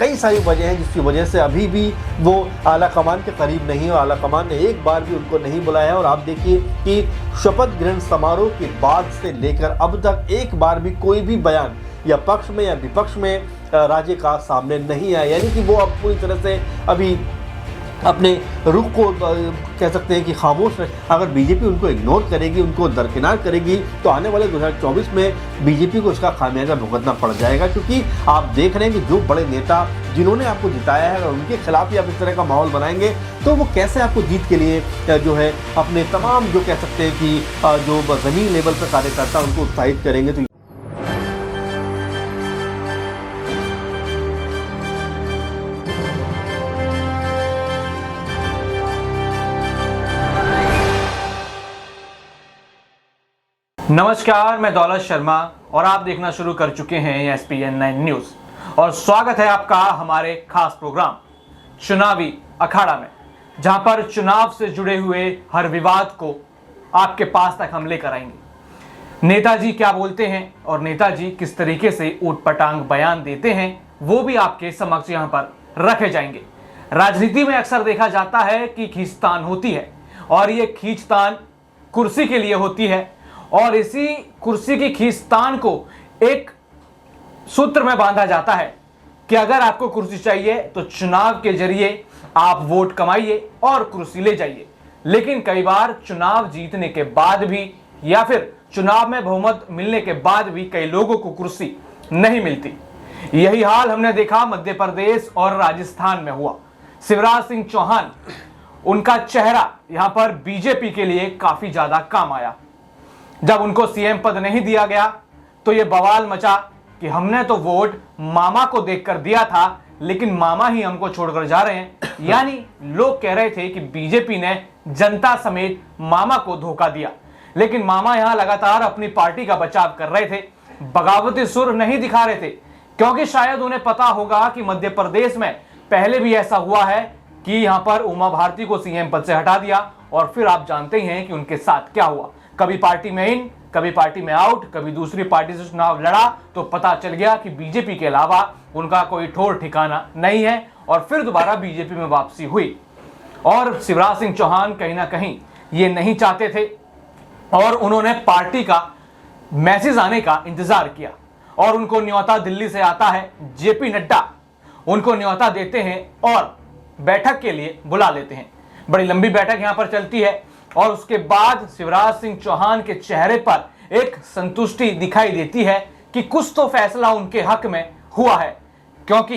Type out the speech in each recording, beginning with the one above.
कई सारी वजह हैं जिसकी वजह से अभी भी वो आला कमान के करीब नहीं और आला कमान ने एक बार भी उनको नहीं बुलाया है। और आप देखिए कि शपथ ग्रहण समारोह के बाद से लेकर अब तक एक बार भी कोई भी बयान या पक्ष में या विपक्ष में राजे का सामने नहीं आया, यानी कि वो अब पूरी तरह से अभी अपने रुख को कह सकते हैं कि खामोश रहे। अगर बीजेपी उनको इग्नोर करेगी, उनको दरकिनार करेगी, तो आने वाले 2024 में बीजेपी को इसका खामियाजा भुगतना पड़ जाएगा। क्योंकि आप देख रहे हैं कि जो बड़े नेता जिन्होंने आपको जिताया है, अगर उनके खिलाफ ही आप इस तरह का माहौल बनाएंगे तो वो कैसे आपको जीत के लिए जो है अपने तमाम जो कह सकते हैं कि जो ज़मीन लेवल पर कार्यकर्ता उनको उत्साहित करेंगे। तो नमस्कार, मैं दौलत शर्मा और आप देखना शुरू कर चुके हैं SPN9 न्यूज़ और स्वागत है आपका हमारे खास प्रोग्राम चुनावी अखाड़ा में, जहां पर चुनाव से जुड़े हुए हर विवाद को आपके पास तक हम लेकर आएंगे। नेताजी क्या बोलते हैं और नेताजी किस तरीके से ऊटपटांग बयान देते हैं वो भी आपके समक्ष यहां पर रखे जाएंगे। राजनीति में अक्सर देखा जाता है कि खींचतान होती है और ये खींचतान कुर्सी के लिए होती है और इसी कुर्सी की खींचतान को एक सूत्र में बांधा जाता है कि अगर आपको कुर्सी चाहिए तो चुनाव के जरिए आप वोट कमाइए और कुर्सी ले जाइए। लेकिन कई बार चुनाव जीतने के बाद भी या फिर चुनाव में बहुमत मिलने के बाद भी कई लोगों को कुर्सी नहीं मिलती। यही हाल हमने देखा मध्य प्रदेश और राजस्थान में हुआ। शिवराज सिंह चौहान, उनका चेहरा यहां पर बीजेपी के लिए काफी ज्यादा काम आया। जब उनको सीएम पद नहीं दिया गया तो ये बवाल मचा कि हमने तो वोट मामा को देखकर दिया था लेकिन मामा ही हमको छोड़कर जा रहे हैं। यानी लोग कह रहे थे कि बीजेपी ने जनता समेत मामा को धोखा दिया। लेकिन मामा यहां लगातार अपनी पार्टी का बचाव कर रहे थे, बगावती सुर नहीं दिखा रहे थे, क्योंकि शायद उन्हें पता होगा कि मध्य प्रदेश में पहले भी ऐसा हुआ है कि यहां पर उमा भारती को सीएम पद से हटा दिया और फिर आप जानते ही हैं कि उनके साथ क्या हुआ। कभी पार्टी में इन, कभी पार्टी में आउट, कभी दूसरी पार्टी से चुनाव लड़ा तो पता चल गया कि बीजेपी के अलावा उनका कोई ठोर ठिकाना नहीं है और फिर दोबारा बीजेपी में वापसी हुई। और शिवराज सिंह चौहान कहीं ना कहीं ये नहीं चाहते थे और उन्होंने पार्टी का मैसेज आने का इंतजार किया और उनको न्योता दिल्ली से आता है। जेपी नड्डा उनको न्योता देते हैं और बैठक के लिए बुला लेते हैं। बड़ी लंबी बैठक यहां पर चलती है और उसके बाद शिवराज सिंह चौहान के चेहरे पर एक संतुष्टि दिखाई देती है कि कुछ तो फैसला उनके हक में हुआ है। क्योंकि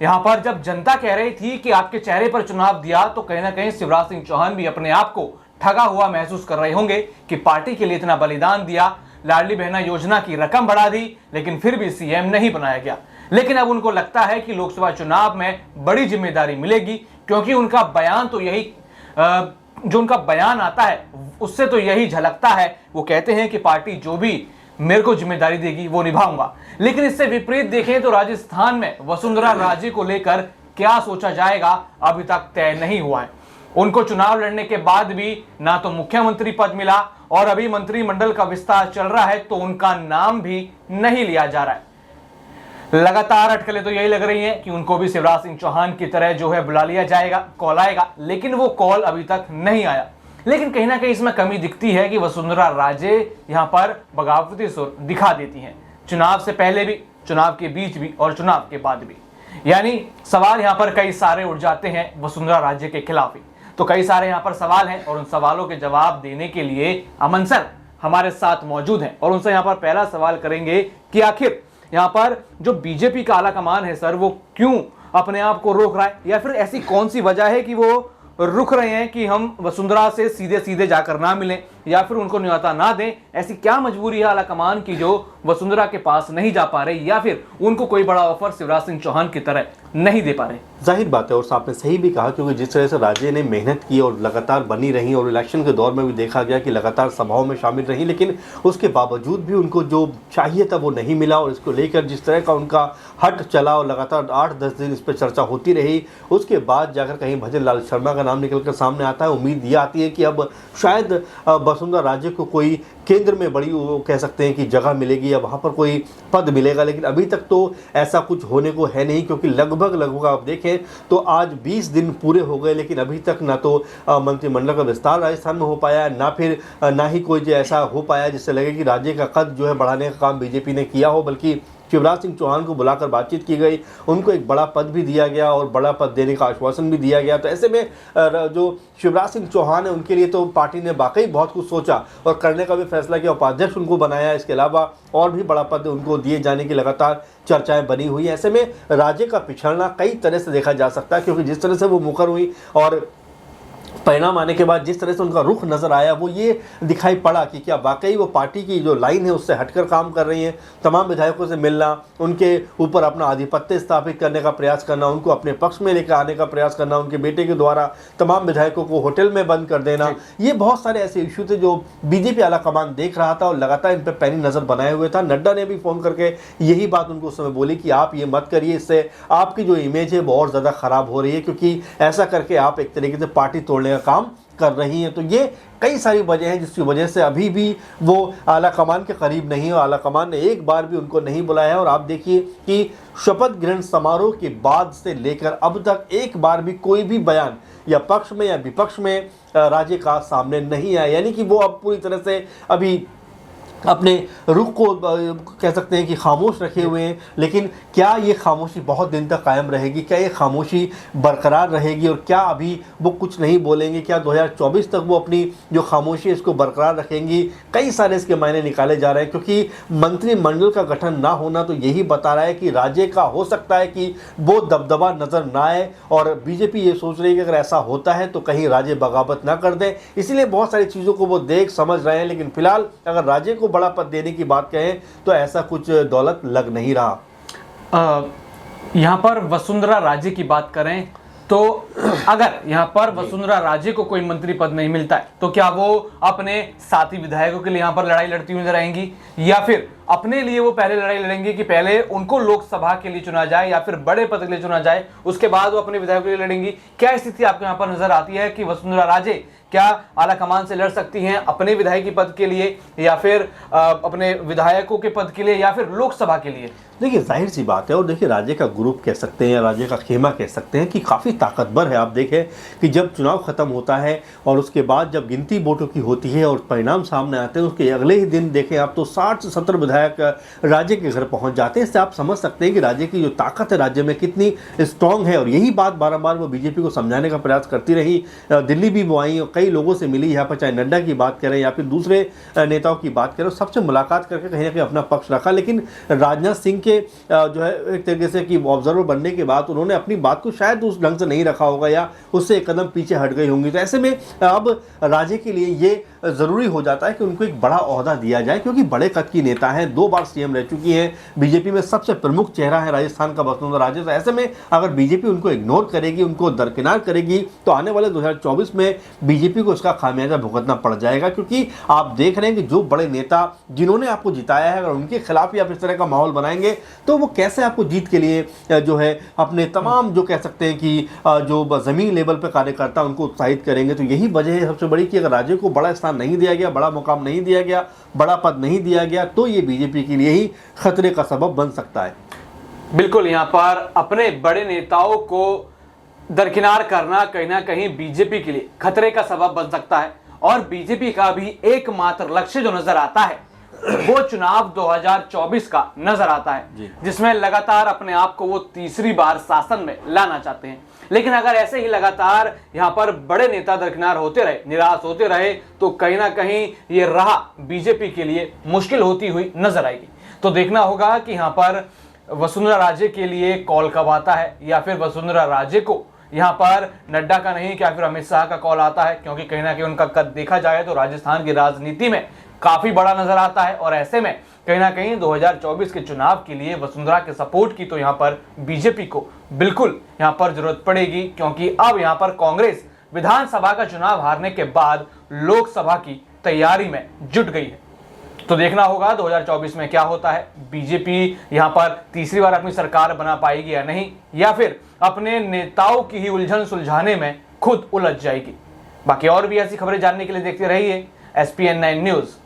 यहां पर जब जनता कह रही थी कि आपके चेहरे पर चुनाव दिया तो कहीं ना कहीं शिवराज सिंह चौहान भी अपने आप को ठगा हुआ महसूस कर रहे होंगे कि पार्टी के लिए इतना बलिदान दिया, लाडली बहना योजना की रकम बढ़ा दी, लेकिन फिर भी सीएम नहीं बनाया गया। लेकिन अब उनको लगता है कि लोकसभा चुनाव में बड़ी जिम्मेदारी मिलेगी, क्योंकि उनका बयान तो यही जो उनका बयान आता है उससे तो यही झलकता है। वो कहते हैं कि पार्टी जो भी मेरे को जिम्मेदारी देगी वो निभाऊंगा। लेकिन इससे विपरीत देखें तो राजस्थान में वसुंधरा राजे को लेकर क्या सोचा जाएगा अभी तक तय नहीं हुआ है। उनको चुनाव लड़ने के बाद भी ना तो मुख्यमंत्री पद मिला और अभी मंत्रिमंडल का विस्तार चल रहा है तो उनका नाम भी नहीं लिया जा रहा है। लगातार अटकलें तो यही लग रही हैं कि उनको भी शिवराज सिंह चौहान की तरह जो है बुला लिया जाएगा, कॉल आएगा, लेकिन वो कॉल अभी तक नहीं आया। लेकिन कहीं ना कहीं इसमें कमी दिखती है कि वसुंधरा राजे यहां पर बगावती सुर दिखा देती हैं, चुनाव से पहले भी, चुनाव के बीच भी और चुनाव के बाद भी। यानी सवाल यहां पर कई सारे उठ जाते हैं वसुंधरा राजे के खिलाफ ही। तो कई सारे यहां पर सवाल हैं और उन सवालों के जवाब देने के लिए अमन सर हमारे साथ मौजूद हैं और उनसे यहां पर पहला सवाल करेंगे कि आखिर यहाँ पर जो बीजेपी का आला कमान है सर, वो क्यों अपने आप को रोक रहा है, या फिर ऐसी कौन सी वजह है कि वो रुक रहे हैं कि हम वसुंधरा से सीधे सीधे जाकर ना मिलें या फिर उनको न्योता ना दें? ऐसी क्या मजबूरी है आला कमान की जो वसुंधरा के पास नहीं जा पा रहे या फिर उनको कोई बड़ा ऑफर शिवराज सिंह चौहान की तरह नहीं दे पा रहे? जाहिर बात है और आपने सही भी कहा, क्योंकि जिस तरह से राजे ने मेहनत की और लगातार बनी रही और इलेक्शन के दौर में भी देखा गया कि लगातार सभाओं में शामिल रही, लेकिन उसके बावजूद भी उनको जो चाहिए था वो नहीं मिला। और इसको लेकर जिस तरह का उनका हट चला और लगातार 8-10 दिन इस पर चर्चा होती रही, उसके बाद जाकर कहीं भजन लाल शर्मा का नाम निकल कर सामने आता है। उम्मीद ये आती है कि अब शायद वसुंधरा राजे को कोई केंद्र में बड़ी वो कह सकते हैं कि जगह मिलेगी या वहाँ पर कोई पद मिलेगा, लेकिन अभी तक तो ऐसा कुछ होने को है नहीं, क्योंकि लगभग आप देखें तो आज 20 दिन पूरे हो गए, लेकिन अभी तक ना तो मंत्रिमंडल का विस्तार राजस्थान में हो पाया, ना ही कोई जो ऐसा हो पाया जिससे लगे कि राज्य का कद जो है बढ़ाने का काम बीजेपी ने किया हो। बल्कि शिवराज सिंह चौहान को बुलाकर बातचीत की गई, उनको एक बड़ा पद भी दिया गया और बड़ा पद देने का आश्वासन भी दिया गया। तो ऐसे में जो शिवराज सिंह चौहान है उनके लिए तो पार्टी ने वाकई बहुत कुछ सोचा और करने का भी फैसला किया, उपाध्यक्ष उनको बनाया। इसके अलावा और भी बड़ा पद उनको दिए जाने की लगातार चर्चाएं बनी हुई है। ऐसे में राज्य का पिछड़ना कई तरह से देखा जा सकता है, क्योंकि जिस तरह से वो मुखर हुई और परिणाम आने के बाद जिस तरह से उनका रुख नजर आया, वो ये दिखाई पड़ा कि क्या वाकई वो पार्टी की जो लाइन है उससे हटकर काम कर रही हैं। तमाम विधायकों से मिलना, उनके ऊपर अपना आधिपत्य स्थापित करने का प्रयास करना, उनको अपने पक्ष में लेकर आने का प्रयास करना, उनके बेटे के द्वारा तमाम विधायकों को होटल में बंद कर देना, ये बहुत सारे ऐसे इशू थे जो बीजेपी आला कमान देख रहा था और लगातार इन पर पैनी नजर बनाए हुए था। नड्डा ने भी फोन करके यही बात उनको उस समय बोली कि आप ये मत करिए, इससे आपकी जो इमेज है वो और ज़्यादा खराब हो रही है, क्योंकि ऐसा करके आप एक तरीके से पार्टी तोड़ने का काम कर रही हैं। तो ये कई सारी वजह हैं जिसकी वजह से अभी भी वो आला कमान के करीब नहीं है। आला कमान ने एक बार भी उनको नहीं बुलाया है और आप देखिए कि शपथ ग्रहण समारोह के बाद से लेकर अब तक एक बार भी कोई भी बयान या पक्ष में या विपक्ष में राज्य का सामने नहीं आया, यानी कि वो अब पूरी तरह से अभी अपने रुख को कह सकते हैं कि खामोश रखे हुए हैं। लेकिन क्या ये खामोशी बहुत दिन तक कायम रहेगी, क्या ये खामोशी बरकरार रहेगी और क्या अभी वो कुछ नहीं बोलेंगे, क्या 2024 तक वो अपनी जो खामोशी है इसको बरकरार रखेंगी? कई सारे इसके मायने निकाले जा रहे हैं, क्योंकि मंत्रिमंडल का गठन ना होना तो यही बता रहा है कि राज्य का हो सकता है कि वो दबदबा नजर ना आए और बीजेपी ये सोच रही है कि अगर ऐसा होता है तो कहीं राज्य बगावत ना कर दे, इसीलिए बहुत सारी चीज़ों को वो देख समझ रहे हैं। लेकिन फिलहाल अगर राज्य को बड़ा पद देने की बात कहें तो ऐसा कुछ दौलत लग नहीं रहा। यहां पर वसुंधरा राजे की बात करें तो अगर यहां पर वसुंधरा राजे को कोई मंत्री पद नहीं मिलता है तो क्या वो अपने साथी विधायकों के लिए यहां पर लड़ाई लड़ती हुई नजर आएंगी, या फिर अपने लिए वो पहले लड़ाई लड़ेंगे कि पहले उनको लोकसभा के लिए चुना जाए या फिर बड़े पद के लिए चुना जाए, उसके बाद वो अपने विधायकों के लिए लड़ेंगी? क्या स्थिति आपको यहां पर नजर आती है कि वसुंधरा राजे क्या आला कमान से लड़ सकती हैं अपने विधायकी पद के लिए या फिर अपने विधायकों के पद के लिए या फिर लोकसभा के लिए? देखिए जाहिर सी बात है, और देखिए राज्य का ग्रुप कह सकते हैं या राज्य का खेमा कह सकते हैं कि काफ़ी ताकतवर है। आप देखें कि जब चुनाव खत्म होता है और उसके बाद जब गिनती वोटों की होती है और परिणाम सामने आते हैं उसके अगले ही दिन देखें आप तो 60 से 70 विधायक राज्य के घर पहुंच जाते हैं। इससे आप समझ सकते हैं कि राज्य की जो ताकत है राज्य में कितनी स्ट्रांग है, और यही बात बार वो बीजेपी को समझाने का प्रयास करती रही। दिल्ली भी वो आई और कई लोगों से मिली, यहाँ पर चाहे नड्डा की बात करें या फिर दूसरे नेताओं की बात करें, सबसे मुलाकात करके कहीं ना कहीं अपना पक्ष रखा। लेकिन राजनाथ सिंह के जो है एक तरीके से कि ऑब्जर्वर बनने के बाद उन्होंने अपनी बात को शायद उस ढंग से नहीं रखा होगा या उससे एक कदम पीछे हट गई होंगी। तो ऐसे में अब राज्य के लिए ये ज़रूरी हो जाता है कि उनको एक बड़ा ओहदा दिया जाए, क्योंकि बड़े कद की नेता हैं, 2 बार सीएम रह चुकी हैं, बीजेपी में सबसे प्रमुख चेहरा है राजस्थान का वसुंधरा राजे। तो ऐसे में अगर बीजेपी उनको इग्नोर करेगी, उनको दरकिनार करेगी, तो आने वाले 2024 में बीजेपी को इसका खामियाजा भुगतना पड़ जाएगा। क्योंकि आप देख रहे हैं कि जो बड़े नेता जिन्होंने आपको जिताया है, अगर उनके खिलाफ ही आप इस तरह का माहौल बनाएंगे तो वो कैसे आपको जीत के लिए जो है अपने तमाम जो कह सकते हैं कि जो ज़मीन लेवल पर कार्यकर्ता उनको उत्साहित करेंगे। तो यही वजह है सबसे बड़ी कि अगर राज्य को बड़ा स्थान नहीं दिया गया, बड़ा मुकाम नहीं दिया गया, बड़ा पद नहीं दिया गया, तो ये बीजेपी के लिए ही खतरे का सबब बन सकता है। बिल्कुल, यहाँ पर अपने बड़े नेताओं को दरकिनार करना कहीं ना कहीं बीजेपी के लिए खतरे का सबब बन सकता है, और बीजेपी का भी एकमात्र लक्ष्य जो नजर आता है वो चुनाव 2024 का नजर आता है, जिसमें लगातार अपने आप को वो तीसरी बार शासन में लाना चाहते हैं। लेकिन अगर ऐसे ही लगातार यहाँ पर बड़े नेता दरकिनार होते रहे, निराश होते रहे, तो कहीं ना कहीं ये राह बीजेपी के लिए मुश्किल होती हुई नजर आएगी। तो देखना होगा कि यहाँ पर वसुंधरा राजे के लिए कॉल कब आता है, या फिर वसुंधरा राजे को यहाँ पर नड्डा का नहीं क्या फिर अमित शाह का कॉल आता है, क्योंकि कहीं ना कहीं उनका कद देखा जाए तो राजस्थान की राजनीति में काफी बड़ा नजर आता है। और ऐसे में कहीं ना कहीं 2024 के चुनाव के लिए वसुंधरा के सपोर्ट की तो यहाँ पर बीजेपी को बिल्कुल यहाँ पर जरूरत पड़ेगी, क्योंकि अब यहाँ पर कांग्रेस विधानसभा का चुनाव हारने के बाद लोकसभा की तैयारी में जुट गई है। तो देखना होगा 2024 में क्या होता है, बीजेपी यहाँ पर तीसरी बार अपनी सरकार बना पाएगी या नहीं, या फिर अपने नेताओं की ही उलझन सुलझाने में खुद उलझ जाएगी। बाकी और भी ऐसी खबरें जानने के लिए देखते रहिए SPN9 न्यूज